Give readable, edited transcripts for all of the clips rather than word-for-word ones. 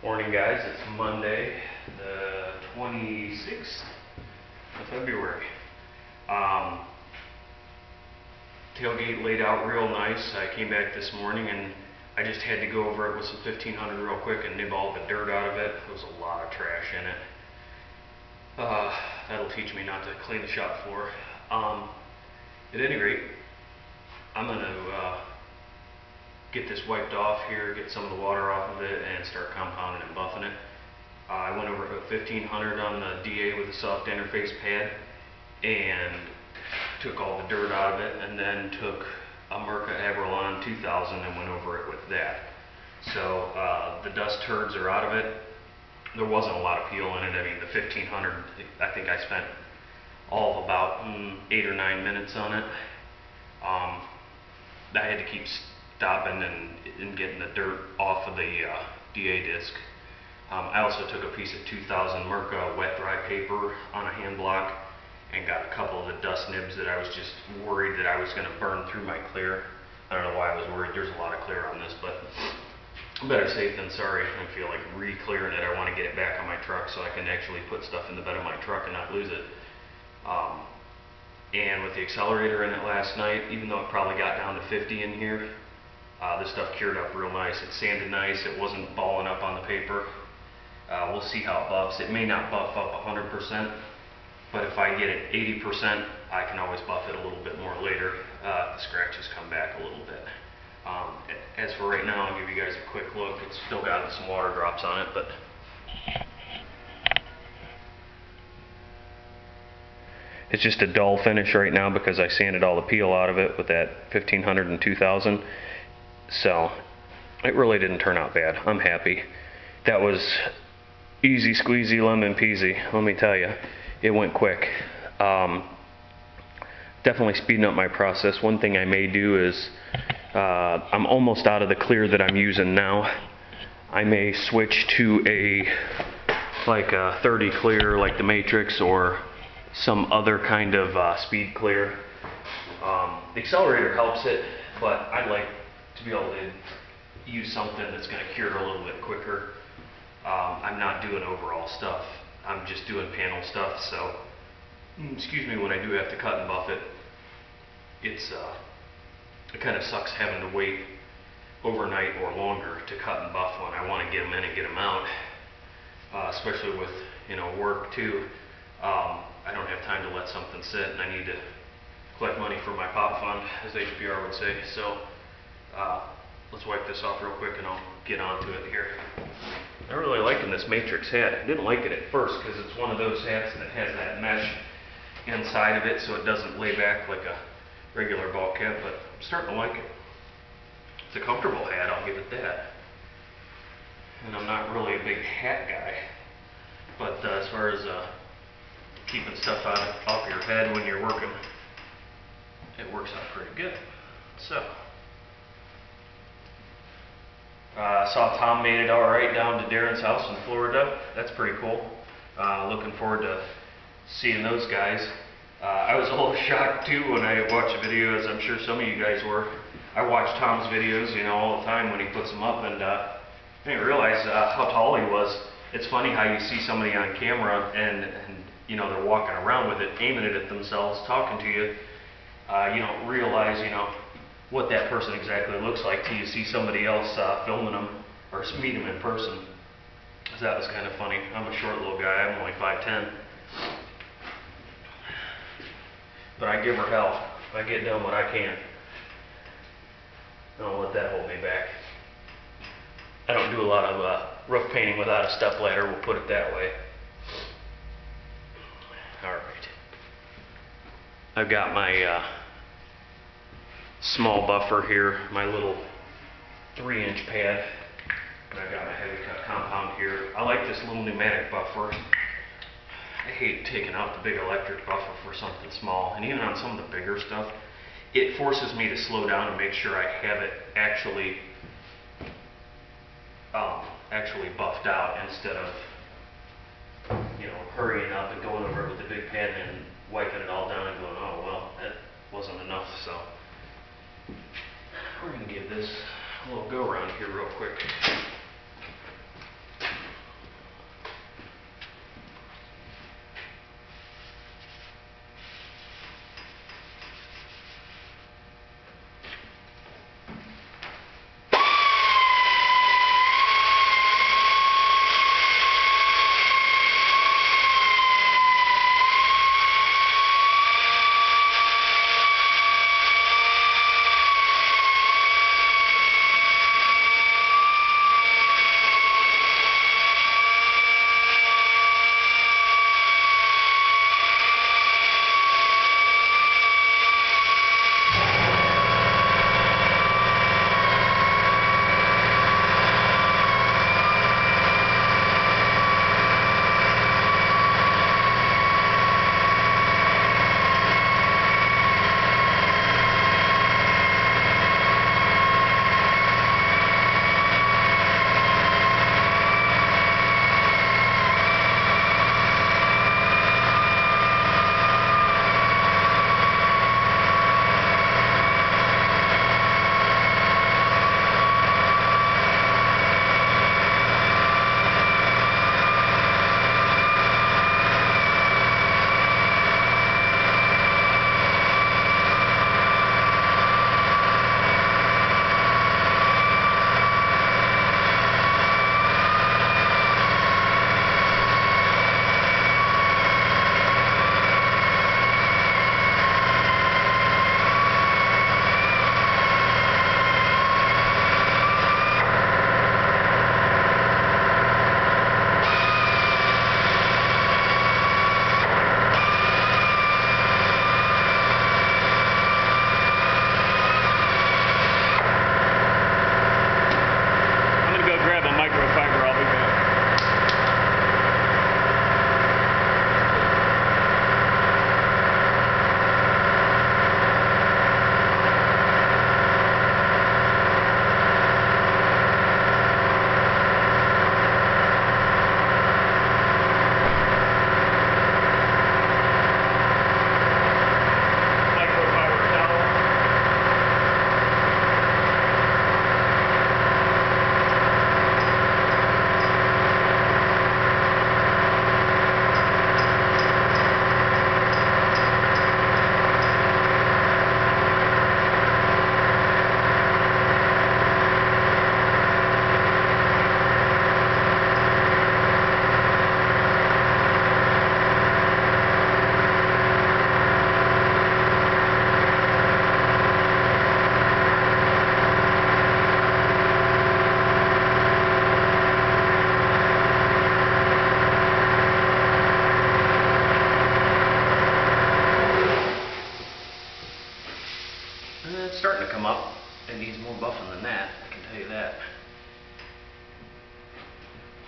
Morning guys, it's Monday the 26th of February. Tailgate laid out real nice. I came back this morning and I just had to go over it with some 1500 real quick and nib all the dirt out of it. There was a lot of trash in it. That'll teach me not to clean the shop floor. At any rate, I'm going to get this wiped off here, get some of the water off of it, and start compounding and buffing it. I went over to 1500 on the DA with a soft interface pad and took all the dirt out of it, and then took a Merca Abralon 2000 and went over it with that. So the dust turds are out of it. There wasn't a lot of peel in it. I mean, the 1500, I think I spent all of about 8 or 9 minutes on it. I had to keep stopping and getting the dirt off of the DA disc. I also took a piece of 2000 Merca wet dry paper on a hand block and got a couple of the dust nibs that I was just worried that I was going to burn through my clear. I don't know why I was worried. There's a lot of clear on this, but better safe than sorry. I feel like re-clearing it. I want to get it back on my truck so I can actually put stuff in the bed of my truck and not lose it. And with the accelerator in it last night, even though it probably got down to 50 in here, this stuff cured up real nice. It sanded nice. It wasn't balling up on the paper. We'll see how it buffs. It may not buff up 100%, but if I get it 80%, I can always buff it a little bit more later. The scratches come back a little bit. As for right now, I'll give you guys a quick look. It's still got some water drops on it, but it's just a dull finish right now because I sanded all the peel out of it with that 1500 and 2000. So it really didn't turn out bad. I'm happy. That was easy squeezy lemon peasy, let me tell you. It went quick. Definitely speeding up my process. One thing I may do is I'm almost out of the clear that I'm using now. I may switch to a 30 clear like the Matrix or some other kind of speed clear. The accelerator helps it, but I'd like to be able to use something that's going to cure it a little bit quicker. I'm not doing overall stuff. I'm just doing panel stuff, so excuse me when I do have to cut and buff it. It kind of sucks having to wait overnight or longer to cut and buff when I want to get them in and get them out, especially with work too. I don't have time to let something sit, and I need to collect money for my pop fund, as HPR would say. So let's wipe this off real quick and I'll get onto it here. I'm really liking this Matrix hat. I didn't like it at first because it's one of those hats that has that mesh inside of it so it doesn't lay back like a regular bulk hat, but I'm starting to like it. It's a comfortable hat, I'll give it that. And I'm not really a big hat guy, but as far as keeping stuff off your head when you're working, it works out pretty good. So saw Tom made it alright down to Darren's house in Florida. That's pretty cool. Looking forward to seeing those guys. I was a little shocked too when I watched the video, as I'm sure some of you guys were. I watch Tom's videos, all the time when he puts them up, and I didn't realize how tall he was. It's funny how you see somebody on camera and they're walking around with it, aiming it at themselves, talking to you. You don't realize, what that person exactly looks like till you see somebody else filming them or meet them in person. So that was kind of funny. I'm a short little guy. I'm only 5'10". But I give her hell. I get done what I can. I don't let that hold me back. I don't do a lot of roof painting without a step ladder, we'll put it that way. Alright. I've got my small buffer here, my little 3-inch pad, and I've got my heavy cut compound here. I like this little pneumatic buffer. I hate taking out the big electric buffer for something small, and even on some of the bigger stuff, it forces me to slow down and make sure I have it actually buffed out instead of hurrying up and going over it with the big pad and then wiping it all down and going, oh well, that wasn't enough. So we're going to give this a little go around here real quick.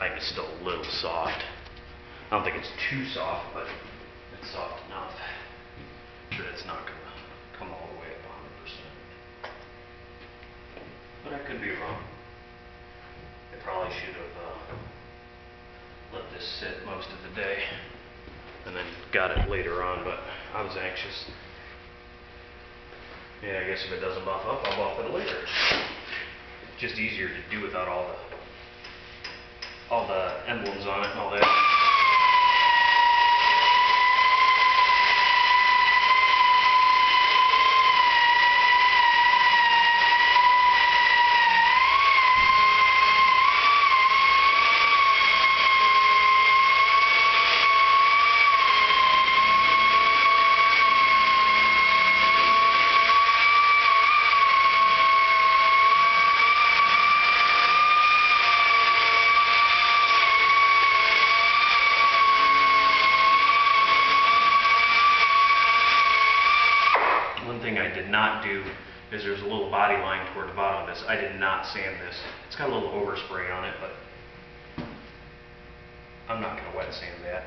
I think it's still a little soft. I don't think it's too soft, but it's soft enough that it's not going to come all the way up 100%. But I could be wrong. I probably should have let this sit most of the day and then got it later on, but I was anxious. Yeah, I guess if it doesn't buff up, I'll buff it later. It's just easier to do without all the emblems on it and all that. Not do is there's a little body line toward the bottom of this. I did not sand this. It's got a little overspray on it, but I'm not going to wet sand that.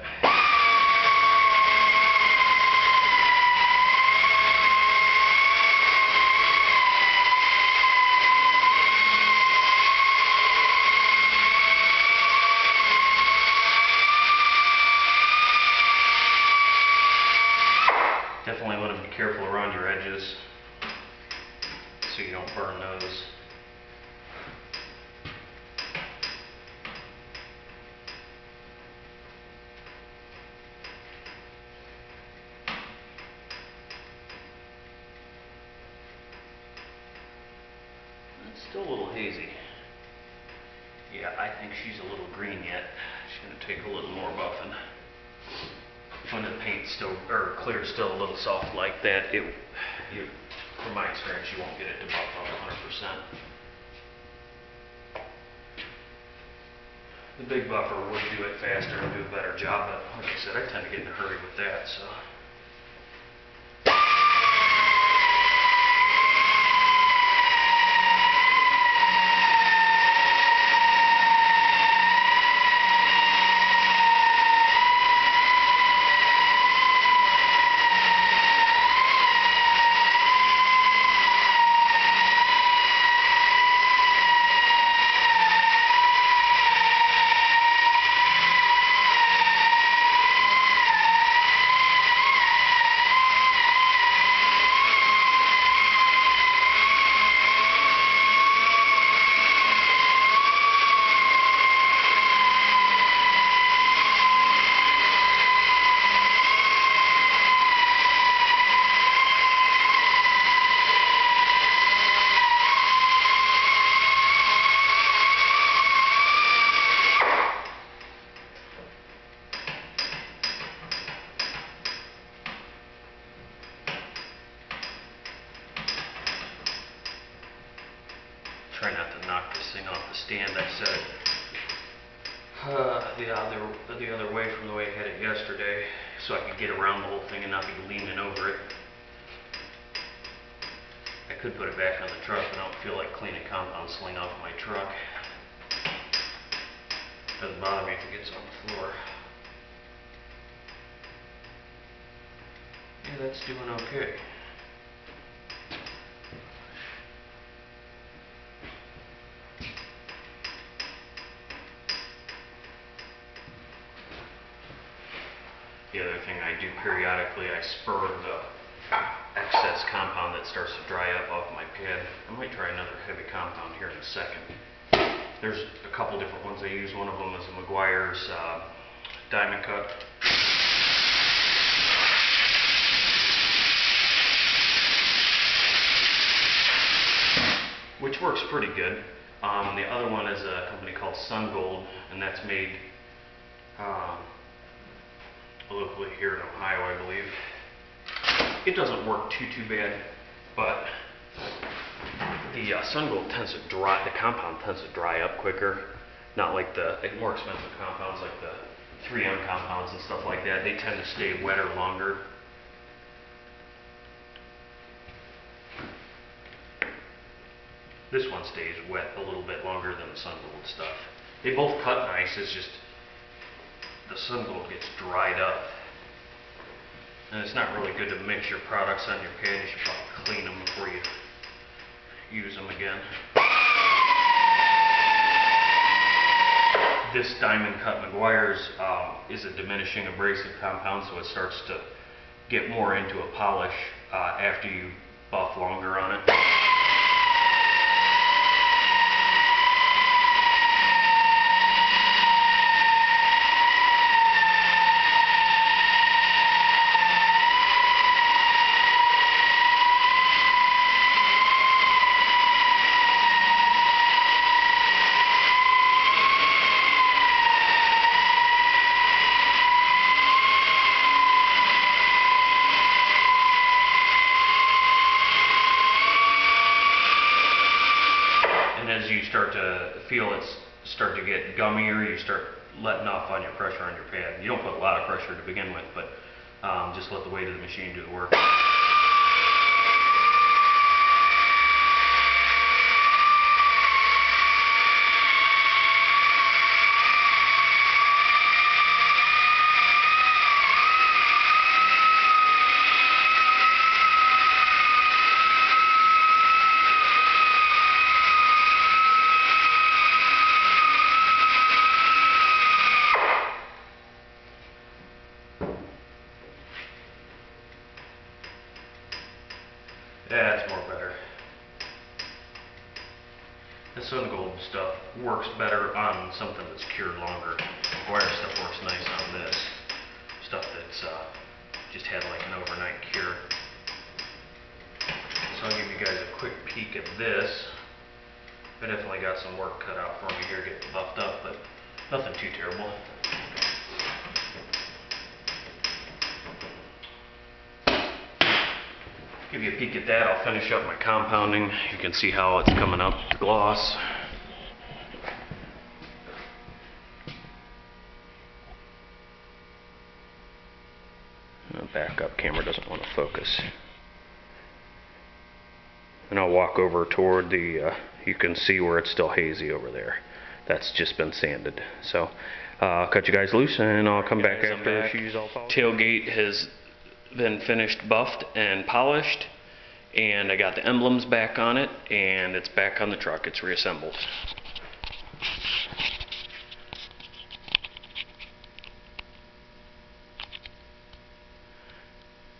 Definitely want to be careful around your edges so you don't burn those. It's still a little hazy. Yeah, I think she's a little green yet. She's going to take a little more buffing. When the paint's still, or clear's still a little soft like that, from my experience, you won't get it to buff up 100%. The big buffer would do it faster and do a better job, but like I said, I tend to get in a hurry with that, so. Try not to knock this thing off the stand. I set it the other way from the way I had it yesterday, so I could get around the whole thing and not be leaning over it. I could put it back on the truck, but I don't feel like cleaning compound sling off my truck. Doesn't bother me if it gets on the floor. Yeah, that's doing okay. The other thing I do periodically, I spur the excess compound that starts to dry up off my pad. I might try another heavy compound here in a second. There's a couple different ones I use. One of them is a McGuire's Diamond Cut. Which works pretty good. The other one is a company called Sun Gold, and that's made locally here in Ohio, I believe. It doesn't work too bad, but the Sun Gold tends to dry, the compound tends to dry up quicker. Not like the more expensive compounds like the 3M compounds and stuff like that. They tend to stay wetter longer. This one stays wet a little bit longer than the Sun Gold stuff. They both cut nice, it's just the sun globe gets dried up. And it's not really good to mix your products on your pad. You should probably clean them before you use them again. This Diamond Cut McGuire's is a diminishing abrasive compound, so it starts to get more into a polish after you buff longer on it. As you start to feel it start to get gummier, you start letting off on your pressure on your pad. You don't put a lot of pressure to begin with, but just let the weight of the machine do the work. That's more better. The sun gold stuff works better on something that's cured longer. Wire stuff works nice on this. Stuff that's just had like an overnight cure. So I'll give you guys a quick peek at this. I definitely got some work cut out for me here getting buffed up, but nothing too terrible. Give you a peek at that. I'll finish up my compounding. You can see how it's coming up, the gloss. Back up, camera doesn't want to focus. And I'll walk over toward the, you can see where it's still hazy over there. That's just been sanded. So I'll cut you guys loose and I'll come back after she's all polished. Tailgate has been finished buffed and polished, and I got the emblems back on it, and it's back on the truck. It's reassembled.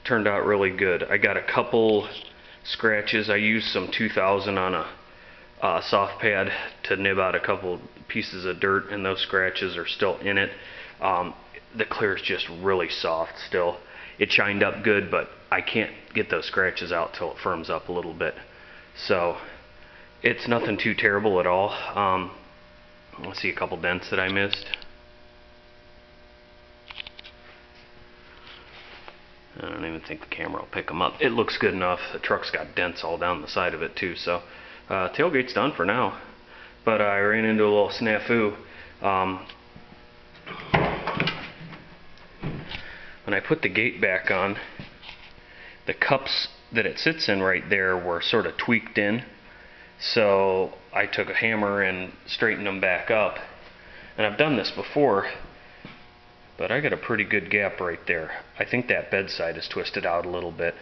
Turned out really good. I got a couple scratches. I used some 2000 on a soft pad to nib out a couple pieces of dirt, and those scratches are still in it. The clear is just really soft still. It shined up good, but I can't get those scratches out till it firms up a little bit. So it's nothing too terrible at all. Let's see a couple dents that I missed. I don't even think the camera will pick them up. It looks good enough. The truck's got dents all down the side of it too. So tailgate's done for now. But I ran into a little snafu. When I put the gate back on, the cups that it sits in right there were sort of tweaked in. So I took a hammer and straightened them back up. And I've done this before, but I got a pretty good gap right there. I think that bedside is twisted out a little bit.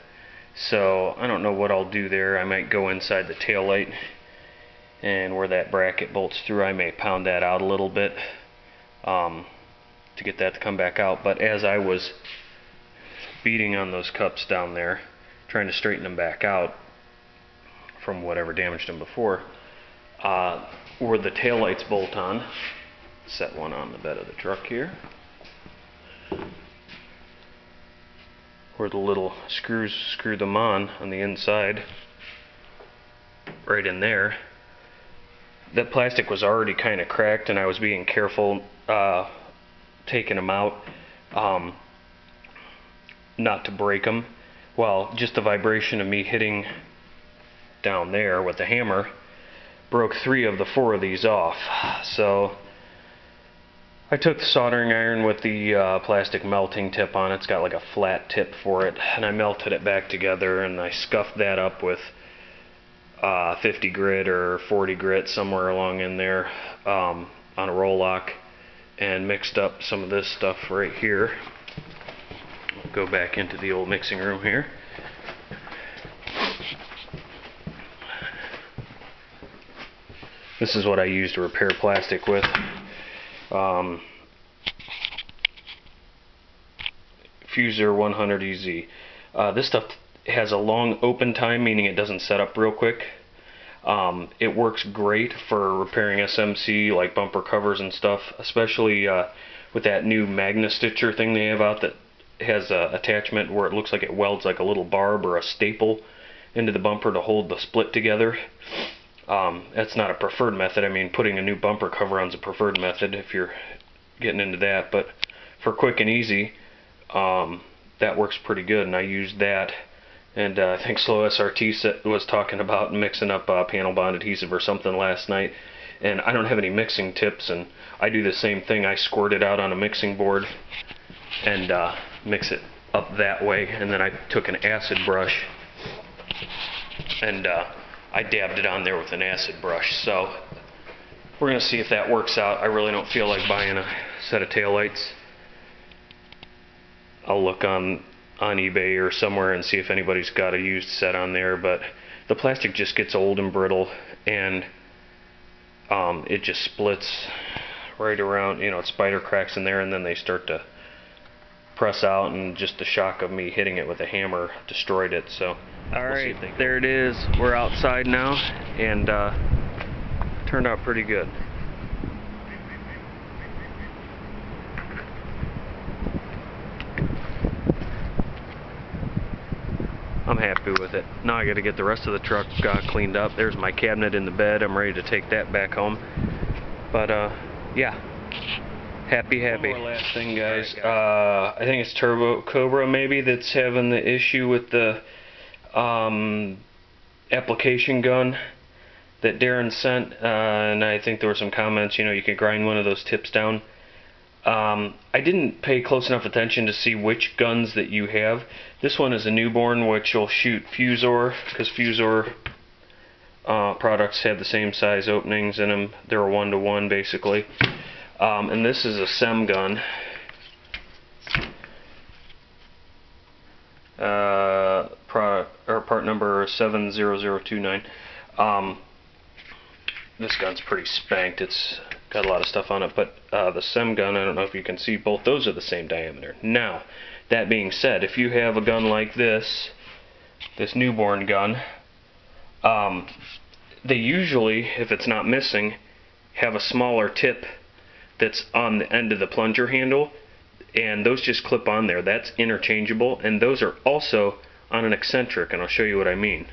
So I don't know what I'll do there. I might go inside the tail light, and where that bracket bolts through, I may pound that out a little bit to get that to come back out. But as I was beating on those cups down there, trying to straighten them back out from whatever damaged them before, where the tail lights bolt on, set one on the bed of the truck here, where the little screws screw them on the inside, right in there. That plastic was already kind of cracked, and I was being careful taking them out, not to break them. Well, just the vibration of me hitting down there with the hammer broke 3 of the 4 of these off. So I took the soldering iron with the plastic melting tip on it. It's got like a flat tip for it, and I melted it back together, and I scuffed that up with 50 grit or 40 grit, somewhere along in there. on a roll lock and mixed up some of this stuff right here. I'll go back into the old mixing room here. This is what I use to repair plastic with. Fuser 100 EZ. This stuff has a long open time, meaning it doesn't set up real quick. It works great for repairing SMC, like bumper covers and stuff, especially with that new Magna Stitcher thing they have out that has an attachment where it looks like it welds like a little barb or a staple into the bumper to hold the split together. That's not a preferred method. I mean, putting a new bumper cover on is a preferred method if you're getting into that, but for quick and easy, that works pretty good, and I used that. And I think Slow SRT was talking about mixing up panel bond adhesive or something last night, and I don't have any mixing tips, and I do the same thing. I squirt it out on a mixing board and mix it up that way, and then I took an acid brush and I dabbed it on there with an acid brush. So we're going to see if that works out. I really don't feel like buying a set of taillights. I'll look on eBay or somewhere and see if anybody's got a used set on there, but the plastic just gets old and brittle, and it just splits right around, you know, it spider cracks in there, and then they start to press out, and just the shock of me hitting it with a hammer destroyed it. So alright, there it is. We're outside now, and turned out pretty good. I'm happy with it. Now I got to get the rest of the truck cleaned up. There's my cabinet in the bed. I'm ready to take that back home. But yeah, happy. One more last thing, guys. I think it's Turbo Cobra maybe that's having the issue with the application gun that Darren sent, and I think there were some comments, you know, you can grind one of those tips down. I didn't pay close enough attention to see which guns that you have. This one is a newborn, which will shoot Fusor, because Fusor products have the same size openings in them. They're a 1-to-1 basically. And this is a SEM gun. Part number 70029. This gun's pretty spanked. It's got a lot of stuff on it, but the SEM gun, I don't know if you can see, both those are the same diameter. Now, that being said, if you have a gun like this newborn gun, they usually, if it's not missing, have a smaller tip that's on the end of the plunger handle, and those just clip on there. That's interchangeable, and those are also on an eccentric, and I'll show you what I mean.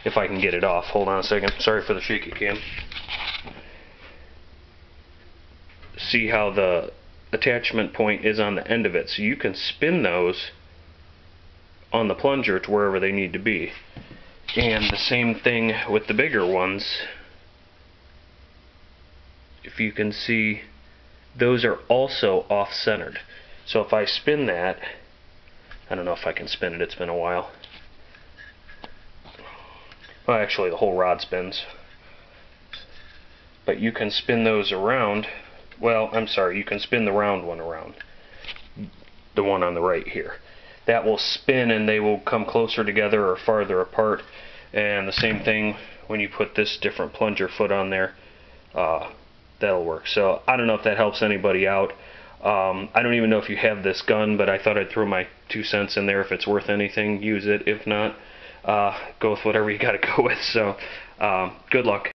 If I can get it off. Hold on a second. Sorry for the shaky cam. See how the attachment point is on the end of it, so you can spin those on the plunger to wherever they need to be. And the same thing with the bigger ones. If you can see, those are also off-centered. So if I spin that, I don't know if I can spin it, it's been a while. Well, actually the whole rod spins. But you can spin those around. Well, I'm sorry, you can spin the round one around. The one on the right here. That will spin and they will come closer together or farther apart. And the same thing when you put this different plunger foot on there. That'll work. So I don't know if that helps anybody out. I don't even know if you have this gun, but I thought I'd throw my 2 cents in there. If it's worth anything, use it. If not, go with whatever you gotta go with. So good luck.